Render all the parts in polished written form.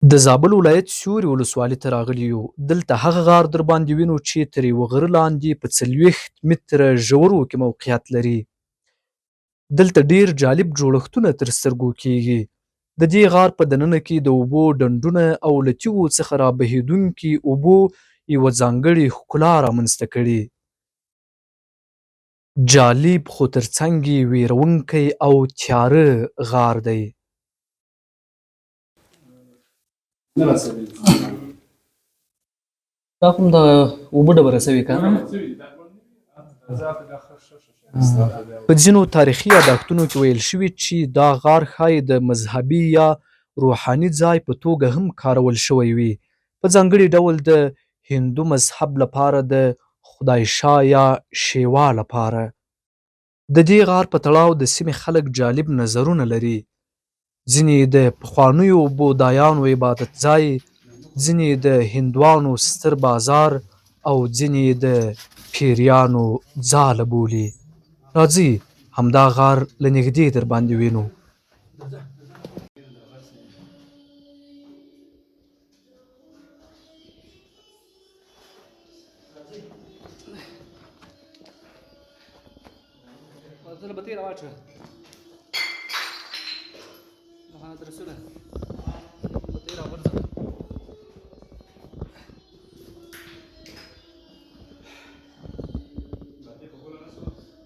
د زابل ولایت سیوري ولسوالۍ ته راغلي یو. دلته هغه غار در باندې وینو چې تر یوه غره لاندې په 40 متره ژورو کې موقعیت لري. دلته ډیر جالب جوړښتونه تر سترګو کېږي. د دې غار په دننه کې د اوبو ډنډونه او له تیږو څخه رابهېدونکي اوبو یوه ځانګړې ښکلا رامنځته کړې. جالب خو ترڅنګ یې ویرونکی او تیاره غار دی. دا کوم د اوبو ډبره سوې که نه؟ په ځینو تاریخي یادښتونو کې ویل شوي چې دا غار ښایي د مذهبي یا روحاني ځای په توګه هم کارول شوی وي، په ځانګړي ډول د هندو مذهب لپاره د خدای شاه یا شیوا لپاره. د دې غار په تړاو د سیمې خلک جالب نظرونه لري. ځینې د پخوانیو بودایانو عبادت ځای، ځینې د هندوانو ستر بازار او ځینې د پیریانو ځاله بولي. راځئ همدا غار له نږدې در باندې وینو.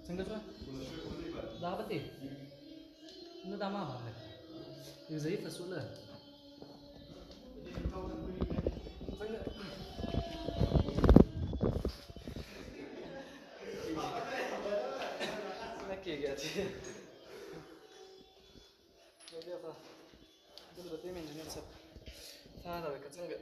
څنګه شو؟ دا بتې نه دا ما باندې یو ضعیفه سوله نه کېږي چې دل بتې مې انجینر صاحب تا دا که څنګه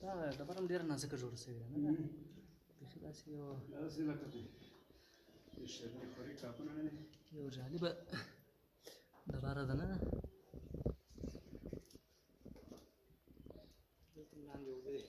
دا ډبره هم ډېره نازکه جوړه شوې ده، نه ده؟ بیخي داسې یو جالبه ډبره ده، نه ده؟ دلته هم لاندې اوبه دي.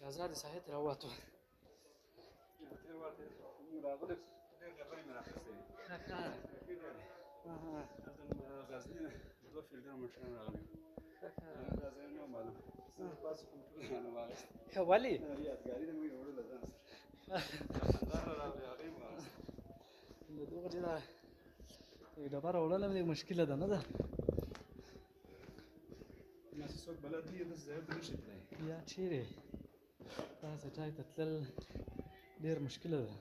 آزاد ساحې ته راووتو. ولې؟ د دغه چې دا ډبره وړل هم مشکله ده، نه ده؟ څوک بلد نه وي داسې ځایو ته نشي تللی، یا چیرې داسې ځای ته تلل ډېر مشکله ده.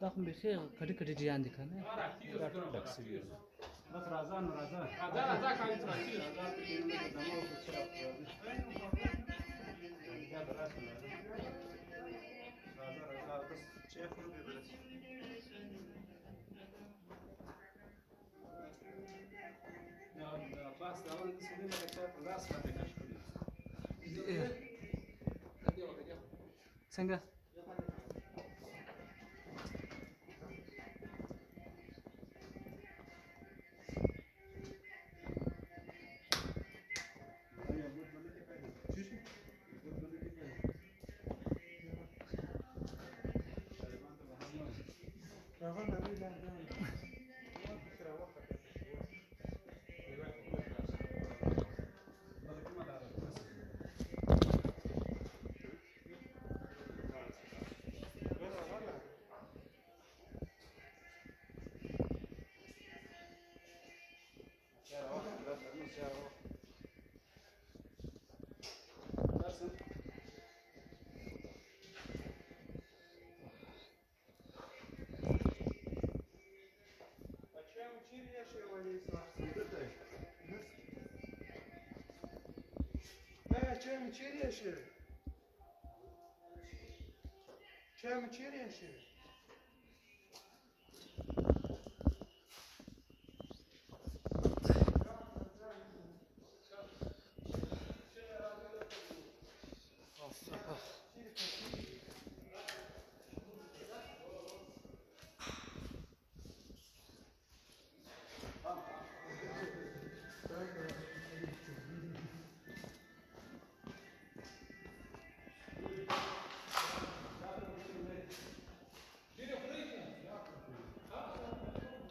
دا خو بیخي کډې کډې ډیان دي که نه؟ دا ټول ډک شوي دي. بس راځه نو راځه څنګه چه چیریه